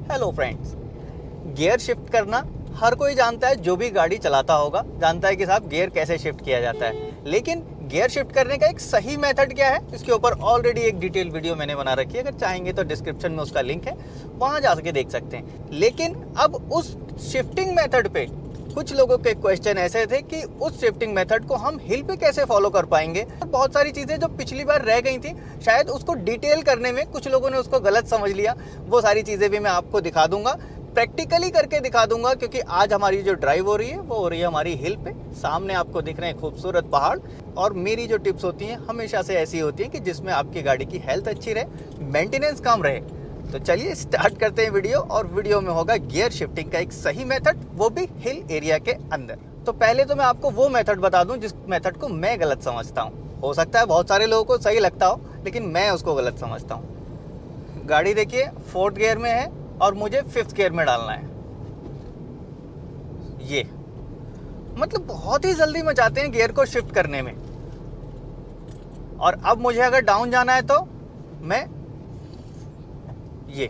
Hello friends, gear shift करना हर कोई जानता है, जो भी गाड़ी चलाता होगा जानता है कि साहब गियर कैसे शिफ्ट किया जाता है। लेकिन गियर शिफ्ट करने का एक सही मेथड क्या है, इसके ऊपर ऑलरेडी एक डिटेल वीडियो मैंने बना रखी है। अगर चाहेंगे तो डिस्क्रिप्शन में उसका लिंक है, वहाँ जा के देख सकते हैं। लेकिन अब उस शिफ्टिंग मेथड पे कुछ लोगों के क्वेश्चन ऐसे थे कि उस शिफ्टिंग मेथड को हम हिल पे कैसे फॉलो कर पाएंगे। बहुत सारी चीज़ें जो पिछली बार रह गई थी, शायद उसको डिटेल करने में कुछ लोगों ने उसको गलत समझ लिया। वो सारी चीज़ें भी मैं आपको दिखा दूंगा, प्रैक्टिकली करके दिखा दूंगा, क्योंकि आज हमारी जो ड्राइव हो रही है वो हो रही है हमारी हिल पे। सामने आपको दिख रहे हैं खूबसूरत पहाड़, और मेरी जो टिप्स होती हैं हमेशा से ऐसी होती हैं कि जिसमें आपकी गाड़ी की हेल्थ अच्छी रहे, मेंटेनेंस कम रहे। तो चलिए स्टार्ट करते हैं वीडियो, और वीडियो में होगा गियर शिफ्टिंग का एक सही मेथड, वो भी हिल एरिया के अंदर। तो पहले तो मैं आपको वो मेथड बता दूं जिस मेथड को मैं गलत समझता हूं। हो सकता है बहुत सारे लोगों को सही लगता हो, लेकिन मैं उसको गलत समझता हूं। गाड़ी देखिए 4th गियर में है और मुझे 5th गियर में डालना है। ये मतलब बहुत ही जल्दी मचाते हैं गियर को शिफ्ट करने में। और अब मुझे अगर डाउन जाना है तो मैं ये,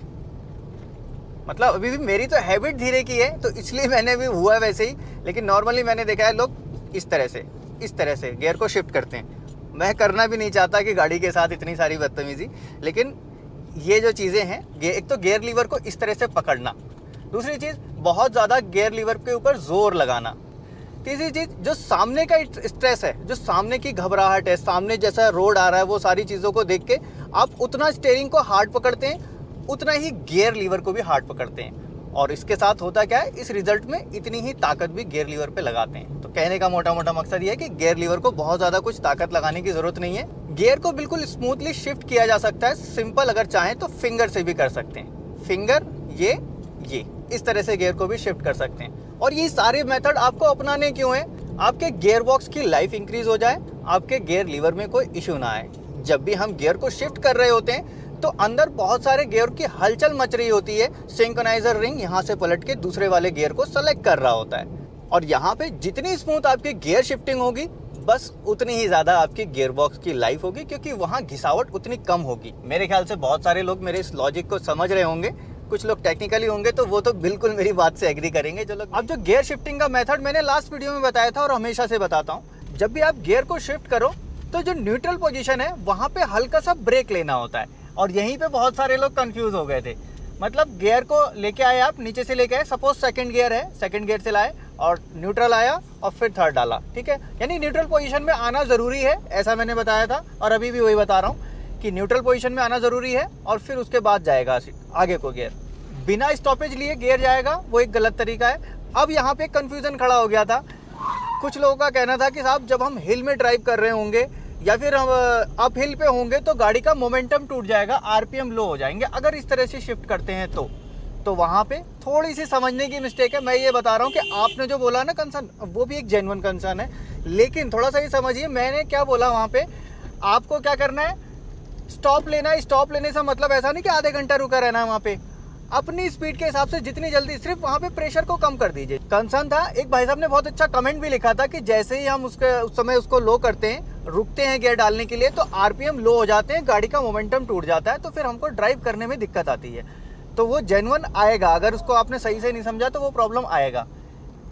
मतलब अभी भी मेरी तो हैबिट धीरे की है, तो इसलिए मैंने भी हुआ वैसे ही। लेकिन नॉर्मली मैंने देखा है लोग इस तरह से गियर को शिफ्ट करते हैं। मैं करना भी नहीं चाहता कि गाड़ी के साथ इतनी सारी बदतमीजी, लेकिन ये जो चीज़ें हैं, एक तो गियर लीवर को इस तरह से पकड़ना, दूसरी चीज़ बहुत ज़्यादा गियर लीवर के ऊपर जोर लगाना, तीसरी चीज़ जो सामने का स्ट्रेस है, जो सामने की घबराहट है, सामने जैसा रोड आ रहा है, वो सारी चीज़ों को देख के आप उतना स्टीयरिंग को हार्ड पकड़ते हैं, उतना ही गियर लीवर को भी हार्ड पकड़ते हैं। और इसके साथ होता क्या है, इस रिजल्ट में इतनी ही ताकत भी गियर लीवर पे लगाते हैं। तो कहने का मोटा मोटा मकसद ये है कि गियर लीवर को बहुत ज़्यादा कुछ ताकत लगाने की ज़रूरत नहीं है। गियर को बिल्कुल स्मूथली शिफ्ट किया जा सकता है। सिंपल अगर चाहें तो फिंगर से भी कर सकते हैं। फिंगर ये इस तरह से गियर को भी शिफ्ट कर सकते हैं। और ये सारे मेथड आपको अपनाने क्यों है? आपके गियर बॉक्स की लाइफ इंक्रीज हो जाए, आपके गियर लीवर में कोई इशू ना आए। जब भी हम गियर को शिफ्ट कर रहे होते हैं तो अंदर बहुत सारे गियर की हलचल मच रही होती है। सिंक्रोनाइजर रिंग यहाँ से पलट के दूसरे वाले गियर को सेलेक्ट कर रहा होता है। और यहाँ पे जितनी स्मूथ आपकी गियर शिफ्टिंग होगी, बस उतनी ही ज़्यादा आपकी गियर बॉक्स की लाइफ होगी, क्योंकि वहाँ घिसावट उतनी कम होगी। मेरे ख्याल से बहुत सारे लोग मेरे इस लॉजिक को समझ रहे होंगे। कुछ लोग टेक्निकली होंगे तो वो तो बिल्कुल मेरी बात से एग्री करेंगे। जो लोग, अब जो गियर शिफ्टिंग का मेथड मैंने लास्ट वीडियो में बताया था और हमेशा से बताता हूँ, जब भी आप गियर को शिफ्ट करो तो जो न्यूट्रल पोजीशन है वहाँ पे हल्का सा ब्रेक लेना होता है। और यहीं पे बहुत सारे लोग कंफ्यूज हो गए थे। मतलब गियर को लेके आए, आप नीचे से लेके आए, सपोज सेकंड गियर है, सेकंड गियर से लाए और न्यूट्रल आया और फिर थर्ड डाला, ठीक है। यानी न्यूट्रल पोजीशन में आना ज़रूरी है, ऐसा मैंने बताया था और अभी भी वही बता रहा हूँ कि न्यूट्रल पोजीशन में आना ज़रूरी है और फिर उसके बाद जाएगा आगे को गियर। बिना स्टॉपेज लिए गियर जाएगा, वो एक गलत तरीका है। अब यहाँ पे कन्फ्यूज़न खड़ा हो गया था। कुछ लोगों का कहना था कि साहब जब हम हिल में ड्राइव कर रहे होंगे या फिर हम अप हिल पे होंगे तो गाड़ी का मोमेंटम टूट जाएगा, आरपीएम लो हो जाएंगे अगर इस तरह से शिफ्ट करते हैं तो वहाँ पे थोड़ी सी समझने की मिस्टेक है। मैं ये बता रहा हूँ कि आपने जो बोला ना कंसर्न, वो भी एक जेन्युइन कंसर्न है, लेकिन थोड़ा सा ही समझिए मैंने क्या बोला। वहाँ पे आपको क्या करना है, स्टॉप लेना है। स्टॉप लेने से मतलब ऐसा नहीं कि आधे घंटा रुका रहना है। वहाँ पे अपनी स्पीड के हिसाब से जितनी जल्दी, सिर्फ वहाँ पे प्रेशर को कम कर दीजिए। कंसर्न था, एक भाई साहब ने बहुत अच्छा कमेंट भी लिखा था कि जैसे ही हम उस समय उसको लो करते हैं, रुकते हैं गियर डालने के लिए, तो आरपीएम लो हो जाते हैं, गाड़ी का मोमेंटम टूट जाता है, तो फिर हमको ड्राइव करने में दिक्कत आती है। तो वो जेन्युइन आएगा, अगर उसको आपने सही से नहीं समझा तो वो प्रॉब्लम आएगा,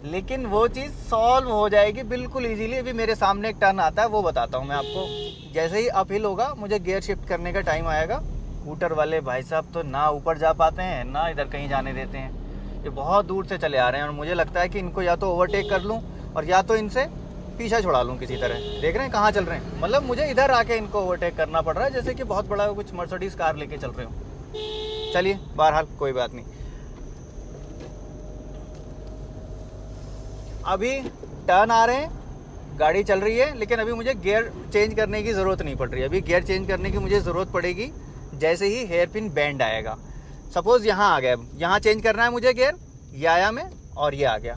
लेकिन वो चीज़ सॉल्व हो जाएगी बिल्कुल ईजीली। अभी मेरे सामने एक टर्न आता है, वो बताता हूँ मैं आपको। जैसे ही अपहिल होगा, मुझे गियर शिफ्ट करने का टाइम आएगा। स्कूटर वाले भाई साहब तो ना ऊपर जा पाते हैं ना इधर कहीं जाने देते हैं। ये बहुत दूर से चले आ रहे हैं और मुझे लगता है कि इनको या तो ओवरटेक कर लूँ और या तो इनसे पीछा छुड़ा लूँ किसी तरह। देख रहे हैं कहाँ चल रहे हैं, मतलब मुझे इधर आके इनको ओवरटेक करना पड़ रहा है, जैसे कि बहुत बड़ा कुछ मर्सिडीज कार लेके चल रहे हो। चलिए बहरहाल कोई बात नहीं। अभी टर्न आ रहे हैं, गाड़ी चल रही है, लेकिन अभी मुझे गियर चेंज करने की ज़रूरत नहीं पड़ रही है। अभी गियर चेंज करने की मुझे ज़रूरत पड़ेगी जैसे ही हेयर पिन बैंड आएगा। सपोज़ यहाँ आ गया, यहाँ चेंज करना है मुझे गियर, ये आया मैं और ये आ गया,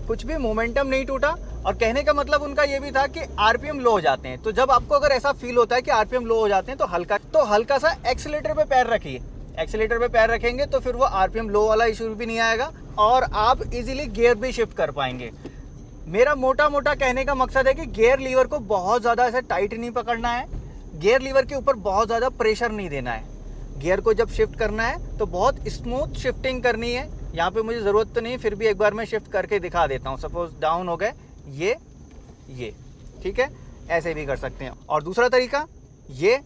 कुछ भी मोमेंटम नहीं टूटा। और कहने का मतलब उनका ये भी था कि आरपीएम लो हो जाते हैं। तो जब आपको अगर ऐसा फील होता है कि आरपीएम लो हो जाते हैं तो हल्का सा एक्सीलेटर पे पैर रखिए। एक्सीलेटर पे पैर रखेंगे तो फिर वो आरपीएम लो वाला इशू भी नहीं आएगा और आप इजीली गियर भी शिफ्ट कर पाएंगे। मेरा मोटा मोटा कहने का मकसद है कि गियर लीवर को बहुत ज़्यादा ऐसे टाइट नहीं पकड़ना है, गियर लीवर के ऊपर बहुत ज़्यादा प्रेशर नहीं देना है। गियर को जब शिफ्ट करना है तो बहुत स्मूथ शिफ्टिंग करनी है। यहाँ पे मुझे ज़रूरत तो नहीं, फिर भी एक बार मैं शिफ्ट करके दिखा देता हूँ। सपोज डाउन हो गए, ये ठीक है, ऐसे भी कर सकते हैं। और दूसरा तरीका ये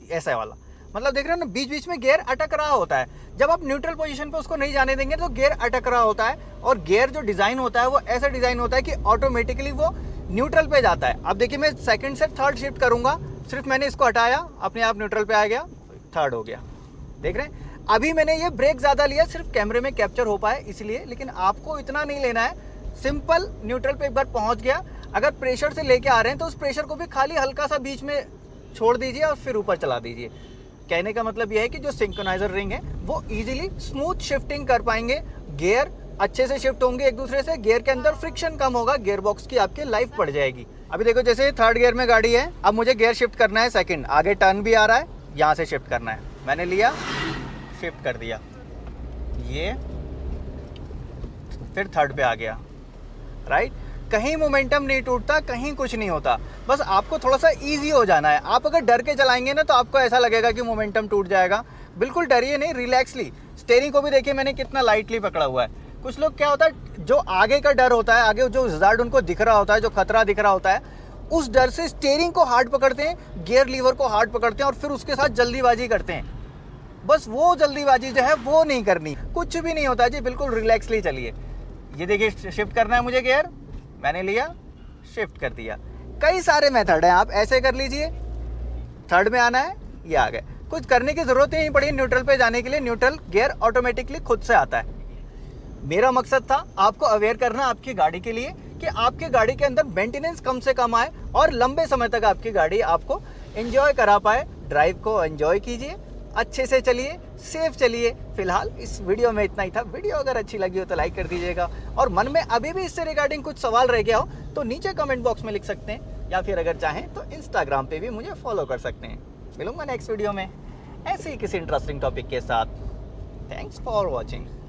ऐसा वाला, मतलब देख रहे हो ना, बीच बीच में गियर अटक रहा होता है। जब आप न्यूट्रल पोजीशन पे उसको नहीं जाने देंगे तो गियर अटक रहा होता है। और गियर जो डिज़ाइन होता है वो ऐसा डिज़ाइन होता है कि ऑटोमेटिकली वो न्यूट्रल पे जाता है। अब देखिए मैं सेकंड से थर्ड शिफ्ट करूंगा, सिर्फ मैंने इसको हटाया, अपने आप न्यूट्रल पे आ गया, थर्ड हो गया। देख रहे हैं, अभी मैंने ये ब्रेक ज़्यादा लिया, सिर्फ कैमरे में कैप्चर हो पाए इसलिए, लेकिन आपको इतना नहीं लेना है। सिंपल न्यूट्रल पे एक बार पहुंच गया, अगर प्रेशर से लेके आ रहे हैं तो उस प्रेशर को भी खाली हल्का सा बीच में छोड़ दीजिए और फिर ऊपर चला दीजिए। कहने का मतलब यह है कि जो सिंक्रोनाइजर रिंग है वो इजीली स्मूथ शिफ्टिंग कर पाएंगे, गियर अच्छे से शिफ्ट होंगे एक दूसरे से, गियर के अंदर फ्रिक्शन कम होगा, गियर बॉक्स की आपकी लाइफ बढ़ जाएगी। अभी देखो जैसे थर्ड गियर में गाड़ी है, अब मुझे गियर शिफ्ट करना है सेकंड, आगे टर्न भी आ रहा है, यहाँ से शिफ्ट करना है, मैंने लिया, शिफ्ट कर दिया, ये फिर थर्ड पे आ गया, राइट। कहीं मोमेंटम नहीं टूटता, कहीं कुछ नहीं होता, बस आपको थोड़ा सा इजी हो जाना है। आप अगर डर के चलाएंगे ना तो आपको ऐसा लगेगा कि मोमेंटम टूट जाएगा। बिल्कुल डरिए नहीं, रिलैक्सली। स्टीयरिंग को भी देखिए मैंने कितना लाइटली पकड़ा हुआ है। कुछ लोग क्या होता है, जो आगे का डर होता है, आगे जो हज़ार्ड उनको दिख रहा होता है, जो खतरा दिख रहा होता है, उस डर से स्टीयरिंग को हार्ड पकड़ते हैं, गियर लीवर को हार्ड पकड़ते हैं और फिर उसके साथ जल्दीबाजी करते हैं। बस वो जल्दीबाजी जो है वो नहीं करनी, कुछ भी नहीं होता जी, बिल्कुल रिलैक्सली चलिए। ये देखिए शिफ्ट करना है मुझे गियर, मैंने लिया, शिफ्ट कर दिया। कई सारे मेथड हैं, आप ऐसे कर लीजिए, थर्ड में आना है, ये आ गए, कुछ करने की ज़रूरत ही नहीं पड़ी न्यूट्रल पे जाने के लिए, न्यूट्रल गियर ऑटोमेटिकली खुद से आता है। मेरा मकसद था आपको अवेयर करना आपकी गाड़ी के लिए कि आपकी गाड़ी के अंदर मेंटेनेंस कम से कम आए और लंबे समय तक आपकी गाड़ी आपको एंजॉय करा पाए। ड्राइव को एंजॉय कीजिए, अच्छे से चलिए, सेफ चलिए। फिलहाल इस वीडियो में इतना ही था। वीडियो अगर अच्छी लगी हो तो लाइक कर दीजिएगा, और मन में अभी भी इससे रिगार्डिंग कुछ सवाल रह गया हो तो नीचे कमेंट बॉक्स में लिख सकते हैं, या फिर अगर चाहें तो इंस्टाग्राम पे भी मुझे फॉलो कर सकते हैं। मिलूंगा नेक्स्ट वीडियो में ऐसे ही किसी इंटरेस्टिंग टॉपिक के साथ। Thanks for watching.